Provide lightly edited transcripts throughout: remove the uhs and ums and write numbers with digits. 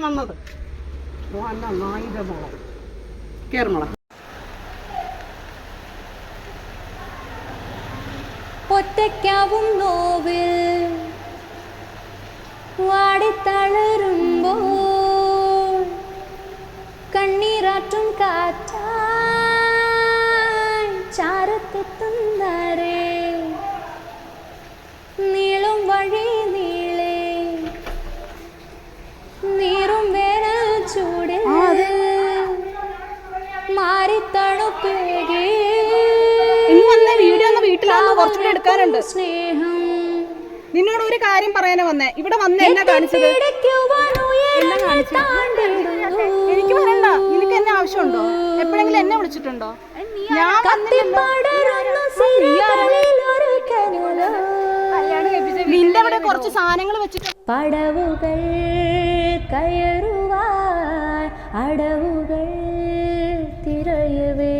വന്നത്. കേറുമോള. ഒറ്റയ്ക്കാവും നോവിൽ വാടിത്തളരുമ്പോൾ കണ്ണീരാറ്റും കാറ്റായി ചാരത്തെത്തുന്നരേ നീളും വഴി നീളെ നീറും വേനൽ ചൂടിൽ മാറിത്തണുപ്പേകി വീഡിയോ ഒന്ന് വീട്ടിലാന്ന് കുറച്ചുകൂടി എടുക്കാനുണ്ട്. സ്നേഹം നിന്നോട് ഒരു കാര്യം പറയാനാ വന്നേ. ഇവിടെ വന്ന് എന്നെ കാണിച്ചത് എനിക്ക് പറയണ്ട. നിനക്ക് എന്നെ ആവശ്യമുണ്ടോ? എപ്പോഴെങ്കിലും എന്നെ വിളിച്ചിട്ടുണ്ടോ? ഞാൻ നിന്റെ അവിടെ കുറച്ച് സാധനങ്ങൾ വെച്ചിട്ട് പടവുകൾ കയറുവാൻ അടവുകൾ തിരയവേ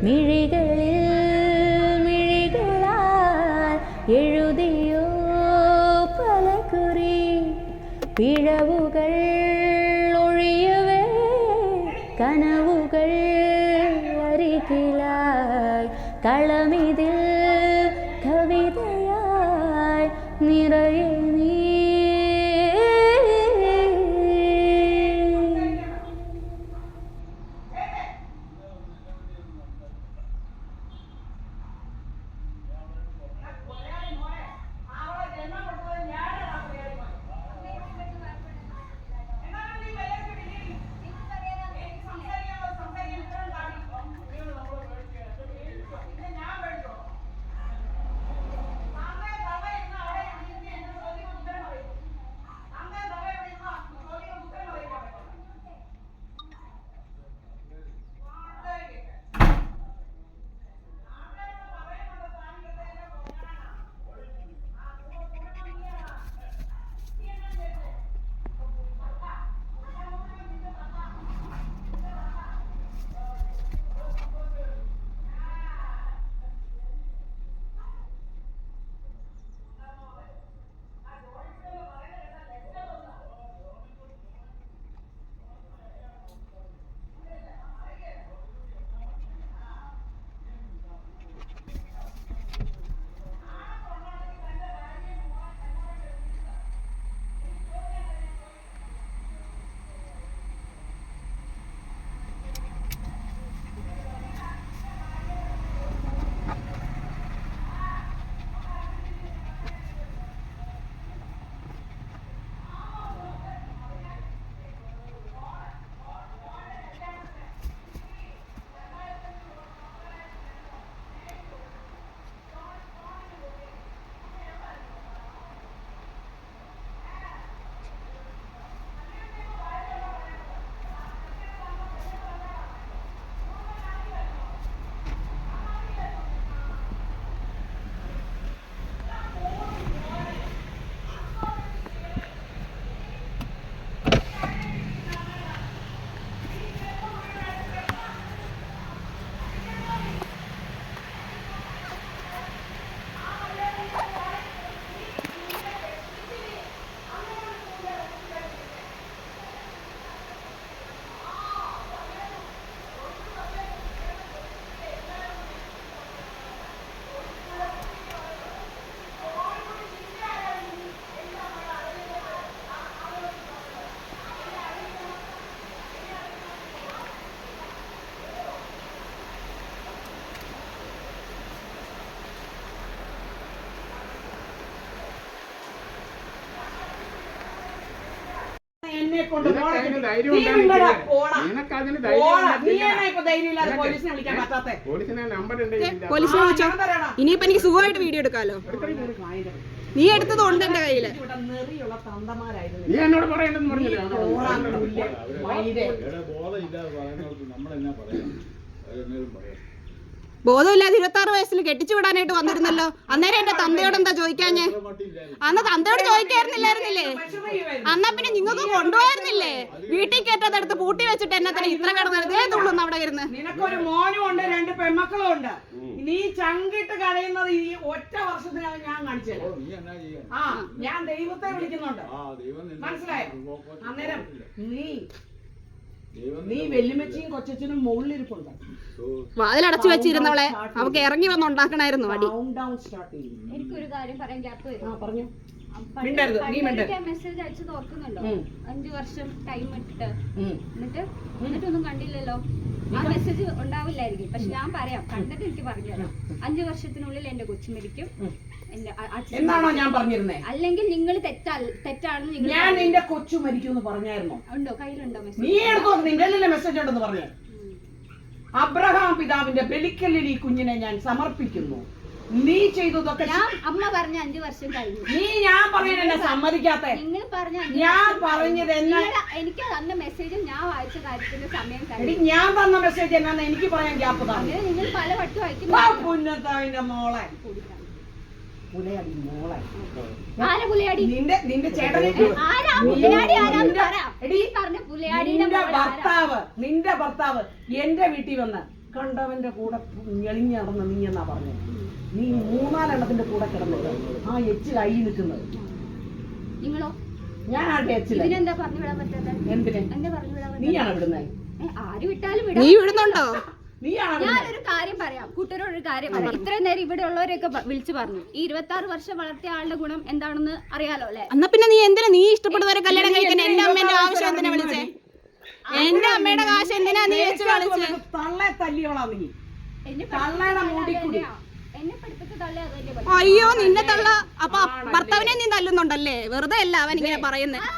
മിഴികളിൽ മിഴികളാൽ എഴുതിയോ പലകുറി പിഴവുകൾ ഒഴിയവേ കനവുകൾ അരികിലായി കളമിതിൽ കവിതയായി നിറയെ നീ ഇനിയിപ്പോ എനിക്ക് സുഖമായിട്ട് വീഡിയോ എടുക്കാലോ. നീ എടുത്തത് ഉണ്ട് എന്റെ കയ്യില്. നീ എന്നോട് പറയണ്ടെന്ന് പറഞ്ഞില്ലേ? ബോധമില്ലാതെ 26 വയസ്സിൽ കെട്ടിച്ചു വിടാനായിട്ട് വന്നിരുന്നല്ലോ. അന്നേരം എന്റെ തന്തയോട് എന്താ ചോദിക്കാഞ്ഞേ? അന്ന് തന്തയോട് ചോദിക്കായിരുന്നില്ലായിരുന്നില്ലേ? അന്നാ പിന്നെ നിങ്ങൾക്ക് കൊണ്ടുപോയിരുന്നില്ലേ? വീട്ടിൽ കയറ്റാതെടുത്ത് പൂട്ടി വെച്ചിട്ട് എന്നെ തന്നെ ഇത്ര കിടന്നത് ഏതുള്ളൂ അവിടെ ഇരുന്ന്. നിനക്കൊരു മോനും ഉണ്ട്, 2 പെൺമക്കളും ഉണ്ട്. നീ ചങ്കിട്ട് കരയുന്നത് ഈ ഒറ്റ വർഷത്തിനകം ഞാൻ കാണിച്ചത്. ആ ഞാൻ ദൈവത്തെ വിളിക്കുന്നുണ്ട്, മനസ്സിലായോ? അന്നേരം നീ വെല്ലുമച്ചിയും കൊച്ചനും മുകളിലിരിപ്പുണ്ട്. വാതിലടച്ചു വെച്ചിരുന്നവളെ അവക്ക് ഇറങ്ങി വന്ന് ഉണ്ടാക്കണായിരുന്നു അടി. എനിക്കൊരു കാര്യം പറയാൻ ഗ്യാപ്പ് വരും. പറഞ്ഞു മെസ്സേജ് അയച്ചത് ഓർക്കുന്നുണ്ടോ? 5 വർഷം ടൈം ഇട്ടിട്ട് എന്നിട്ടൊന്നും കണ്ടില്ലല്ലോ. ആ മെസ്സേജ് ഉണ്ടാവില്ലായിരിക്കും, പക്ഷെ ഞാൻ പറയാം, കണ്ടിട്ട് എനിക്ക് പറഞ്ഞു തരാം. 5 വർഷത്തിനുള്ളിൽ എന്റെ കൊച്ചു മരിക്കും എന്നാണോ ഞാൻ പറഞ്ഞിരുന്നേ? അല്ലെങ്കിൽ നിങ്ങൾ തെറ്റാണെന്ന് നിങ്ങൾ. ഞാൻ നിന്റെ കൊച്ചു മരിക്കുമെന്ന് പറഞ്ഞായിരുന്നോ? ഉണ്ടോ? കയ്യിലുണ്ടോ മെസ്സേജ്? നീ എടുത്തോ, നിന്റെ മെസ്സേജ് ഉണ്ടെന്ന് പറഞ്ഞു. അബ്രഹാം പിതാവിന്റെ ബലിക്കല്ലിൽ ഈ കുഞ്ഞിനെ ഞാൻ സമർപ്പിക്കുന്നു. നീ ചെയ്തതൊക്കെ അമ്മ പറഞ്ഞ 5 വർഷം കഴിഞ്ഞു. ഞാൻ പറയുന്നത് സമ്മതിക്കാത്ത. നിങ്ങൾ പറഞ്ഞ ഞാൻ പറഞ്ഞത് എനിക്ക് തന്ന മെസ്സേജ് ഞാൻ വായിച്ച കാര്യത്തിന്റെ സമയം കഴിഞ്ഞു. ഞാൻ തന്ന മെസ്സേജ് എന്നാന്ന് എനിക്ക് പറയാൻ ഗ്യാപ്പ് തന്നെ. നിങ്ങൾ പല വട്ടം വായിക്കുന്നു. പുന്നത്താവിന്റെ മോളെ പുലയാടി മോളെ. ആരാ പുലയാടി? നിന്റെ ചേട്ടനെ. നിന്റെ ഭർത്താവ് എന്റെ വീട്ടിൽ വന്ന് കണ്ടവന്റെ കൂടെ ഞെളിഞ്ഞ് നടന്ന നീ എന്നാ പറഞ്ഞത്. നീ 3-4 കൂടെ കിടന്നത് ആ എച്ചിൽ അയി നിൽക്കുന്നത്. നിങ്ങളോ? ഞാൻ ആരുടെ എച്ചില? ഇതിനെന്താ പറഞ്ഞു വിടാൻ പറ്റാത്ത? എന്തിന്? നീയാണ് വിടുന്നത്? ആര് വിട്ടാലും നീ വിടുന്നുണ്ടോ? ഞാനൊരു കാര്യം പറയാം, കൂട്ടരോടൊരു കാര്യം പറയാം. ഇത്രയും നേരം ഇവിടെ ഉള്ളവരെയൊക്കെ വിളിച്ചു പറഞ്ഞു. ഈ 26 വർഷം വളർത്തിയ ആളുടെ ഗുണം എന്താണെന്ന് അറിയാലോ അല്ലെ? എന്നാ പിന്നെ നീ എന്തിനാ നീ ഇഷ്ടപ്പെടുന്നവരെ കല്യാണം കഴിക്കാൻ എന്റെ അമ്മേന്റെ ആവശ്യം എന്തിനാ വിളിച്ചേ? എന്റെ അമ്മയുടെ കാശ് എന്തിനാ നീ വെച്ച് കളിച്ചേ? തള്ളെ തല്ലിയോളാ നീ. തള്ളയുടെ മൂടിക്കൂടി. എന്നെ പഠിപ്പിച്ച തള്ളേ അതല്ലേ? അയ്യോ നിന്നെ തള്ള. അപ്പൊ ഭർത്താവിനെ നീ തല്ലുന്നുണ്ടല്ലേ? വെറുതെ അല്ല അവൻ ഇങ്ങനെ പറയുന്നത്.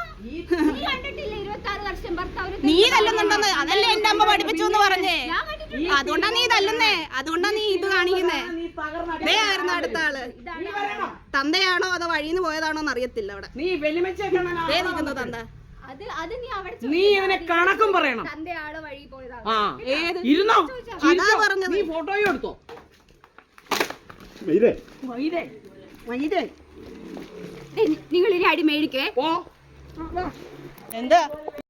നീ തല്ലുന്നുണ്ടെന്ന് അതല്ലേ എന്റെ അമ്മ പഠിപ്പിച്ചു എന്ന് പറഞ്ഞേ. അതുകൊണ്ടാ നീ തല്ലുന്നേ, അതുകൊണ്ടാ നീ ഇത് കാണിക്കുന്നേ. ആയിരുന്നു അടുത്ത ആള്. തന്തയാണോ അതോ വഴിന്ന് പോയതാണോ എന്ന് അറിയത്തില്ല. അവിടെ നീ നിൽക്കുന്നു തന്ത. നീ ഇതിനെ കണക്കും പറയണം. തന്തയാള് വഴി പോയതാ. ഇരുന്നോ? അതാ പറഞ്ഞത്. നീ ഫോട്ടോയും എടുത്തോ? നിങ്ങൾ ഇനി അടി മേടിക്കേ. ഓ എന്താ